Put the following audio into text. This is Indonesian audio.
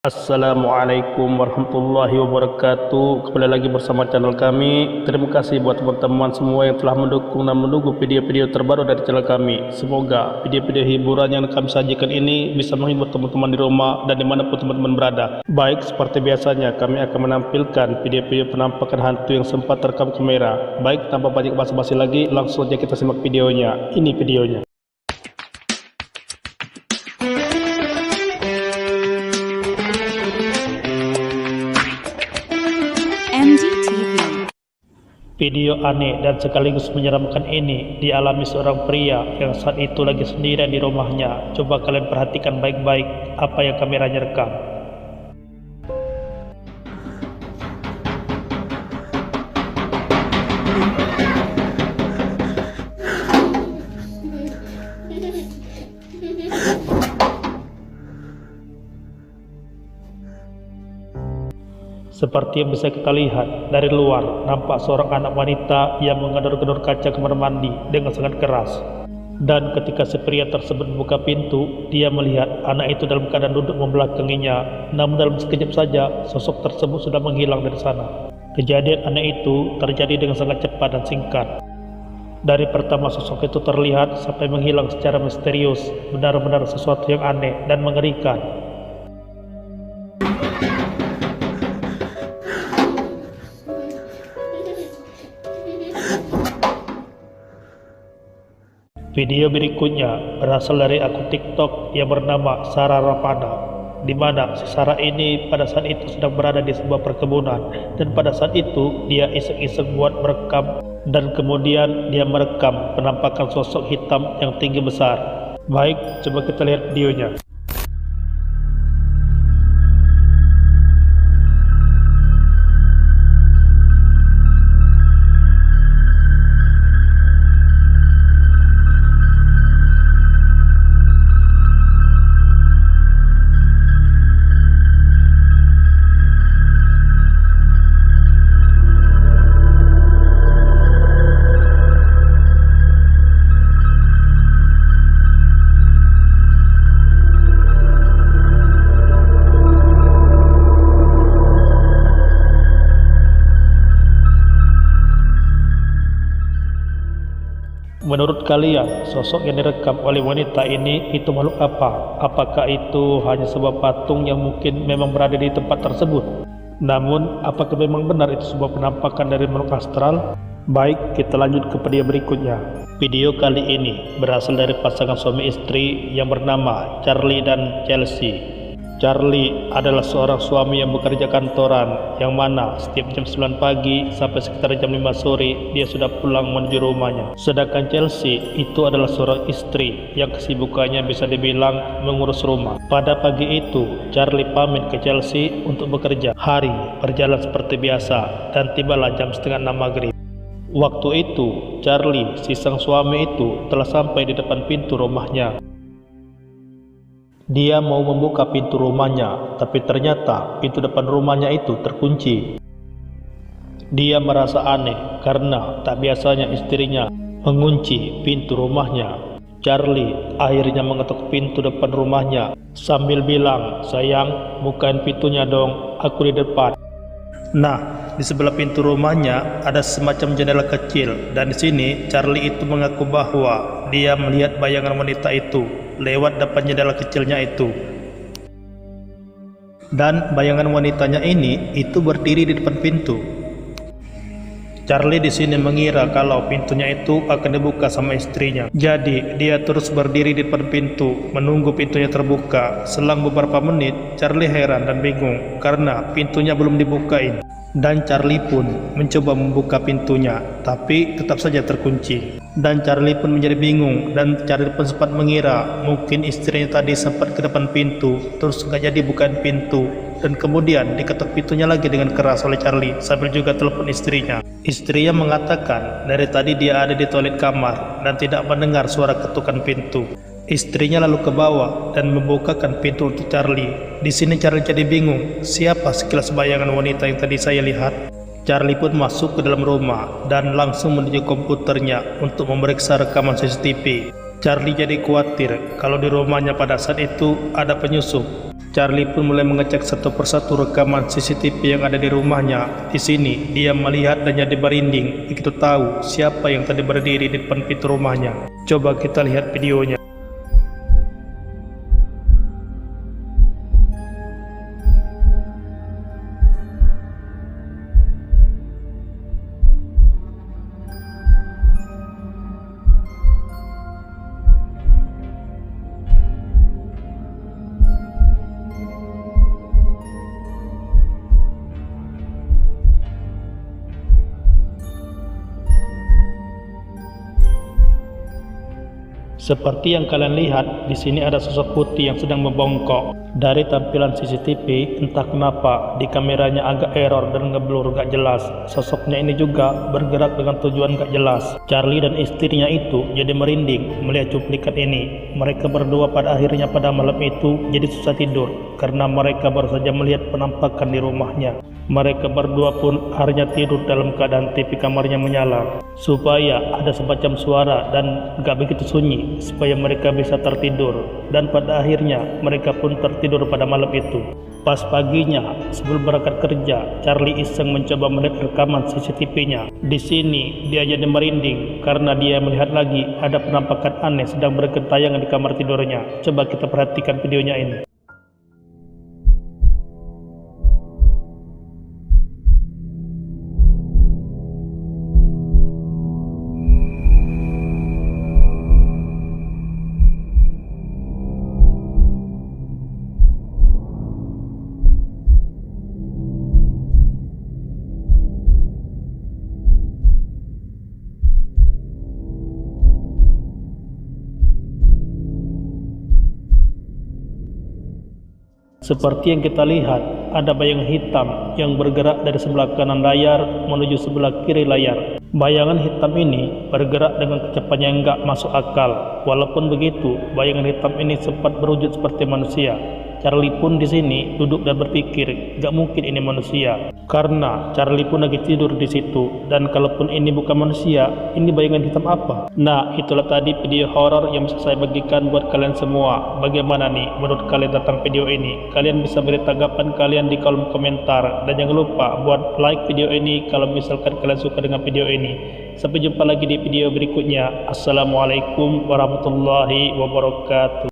Assalamualaikum warahmatullahi wabarakatuh. Kembali lagi bersama channel kami. Terima kasih buat teman-teman semua yang telah mendukung dan menunggu video-video terbaru dari channel kami. Semoga video-video hiburan yang kami sajikan ini bisa menghibur teman-teman di rumah dan dimanapun teman-teman berada. Baik, seperti biasanya kami akan menampilkan video-video penampakan hantu yang sempat terekam kamera. Baik, tanpa banyak basa-basi lagi, langsung saja kita simak videonya. Ini videonya. Video aneh dan sekaligus menyeramkan ini dialami seorang pria yang saat itu lagi sendirian di rumahnya. Coba kalian perhatikan baik-baik apa yang kameranya rekam. Seperti yang bisa kita lihat dari luar, nampak seorang anak wanita yang menggedor-gedor kaca kamar mandi dengan sangat keras. Dan ketika si pria tersebut membuka pintu, dia melihat anak itu dalam keadaan duduk membelakanginya. Namun dalam sekejap saja, sosok tersebut sudah menghilang dari sana. Kejadian aneh itu terjadi dengan sangat cepat dan singkat. Dari pertama sosok itu terlihat sampai menghilang secara misterius, benar-benar sesuatu yang aneh dan mengerikan. Video berikutnya berasal dari akun TikTok yang bernama Sarah Rapana, di mana si Sarah ini pada saat itu sedang berada di sebuah perkebunan, dan pada saat itu dia iseng-iseng buat merekam, dan kemudian dia merekam penampakan sosok hitam yang tinggi besar. Baik, coba kita lihat videonya. Menurut kalian, sosok yang direkam oleh wanita ini itu makhluk apa? Apakah itu hanya sebuah patung yang mungkin memang berada di tempat tersebut? Namun, apakah memang benar itu sebuah penampakan dari makhluk astral? Baik, kita lanjut ke video berikutnya. Video kali ini berasal dari pasangan suami istri yang bernama Charlie dan Chelsea. Charlie adalah seorang suami yang bekerja kantoran, yang mana setiap jam 9 pagi sampai sekitar jam 5 sore dia sudah pulang menuju rumahnya. Sedangkan Chelsea itu adalah seorang istri yang kesibukannya bisa dibilang mengurus rumah. Pada pagi itu, Charlie pamit ke Chelsea untuk bekerja. Hari berjalan seperti biasa dan tibalah jam setengah 6 maghrib. Waktu itu, Charlie, si sang suami itu, telah sampai di depan pintu rumahnya. Dia mau membuka pintu rumahnya, tapi ternyata pintu depan rumahnya itu terkunci. Dia merasa aneh karena tak biasanya istrinya mengunci pintu rumahnya. Charlie akhirnya mengetuk pintu depan rumahnya sambil bilang, "Sayang, bukain pintunya dong, aku di depan." Nah, di sebelah pintu rumahnya ada semacam jendela kecil, dan di sini Charlie itu mengaku bahwa dia melihat bayangan wanita itu lewat depan jendela kecilnya itu. Dan bayangan wanitanya ini itu berdiri di depan pintu. Charlie di sini mengira kalau pintunya itu akan dibuka sama istrinya. Jadi dia terus berdiri di depan pintu menunggu pintunya terbuka. Selang beberapa menit, Charlie heran dan bingung karena pintunya belum dibukain. Dan Charlie pun mencoba membuka pintunya, tapi tetap saja terkunci. Dan Charlie pun menjadi bingung, dan Charlie pun sempat mengira mungkin istrinya tadi sempat ke depan pintu terus nggak jadi bukain pintu, dan kemudian diketuk pintunya lagi dengan keras oleh Charlie sambil juga telepon istrinya. Istrinya mengatakan dari tadi dia ada di toilet kamar dan tidak mendengar suara ketukan pintu. Istrinya lalu ke bawah dan membukakan pintu untuk Charlie. Di sini Charlie jadi bingung, siapa sekilas bayangan wanita yang tadi saya lihat? Charlie pun masuk ke dalam rumah dan langsung menuju komputernya untuk memeriksa rekaman CCTV. Charlie jadi khawatir kalau di rumahnya pada saat itu ada penyusup. Charlie pun mulai mengecek satu persatu rekaman CCTV yang ada di rumahnya. Di sini, dia melihat dan jadi merinding begitu tahu siapa yang tadi berdiri di depan pintu rumahnya. Coba kita lihat videonya. Seperti yang kalian lihat, di sini ada sosok putih yang sedang membongkok. Dari tampilan CCTV, entah kenapa di kameranya agak error dan ngeblur gak jelas. Sosoknya ini juga bergerak dengan tujuan gak jelas. Charlie dan istrinya itu jadi merinding melihat cuplikan ini. Mereka berdua pada akhirnya pada malam itu jadi susah tidur karena mereka baru saja melihat penampakan di rumahnya. Mereka berdua pun akhirnya tidur dalam keadaan TV kamarnya menyala supaya ada semacam suara dan gak begitu sunyi supaya mereka bisa tertidur. Dan pada akhirnya mereka pun tertidur pada malam itu. Pas paginya sebelum berangkat kerja, Charlie iseng mencoba melihat rekaman CCTV-nya. Di sini dia jadi merinding karena dia melihat lagi ada penampakan aneh sedang bergentayangan di kamar tidurnya. Coba kita perhatikan videonya ini. Seperti yang kita lihat, ada bayangan hitam yang bergerak dari sebelah kanan layar menuju sebelah kiri layar. Bayangan hitam ini bergerak dengan kecepatan yang enggak masuk akal. Walaupun begitu, bayangan hitam ini sempat berwujud seperti manusia. Charlie pun di sini duduk dan berpikir, gak mungkin ini manusia. Karena Charlie pun lagi tidur di situ. Dan kalaupun ini bukan manusia, ini bayangan hitam apa? Nah, itulah tadi video horor yang bisa saya bagikan buat kalian semua. Bagaimana nih menurut kalian tentang video ini? Kalian bisa beri tanggapan kalian di kolom komentar. Dan jangan lupa buat like video ini kalau misalkan kalian suka dengan video ini. Sampai jumpa lagi di video berikutnya. Assalamualaikum warahmatullahi wabarakatuh.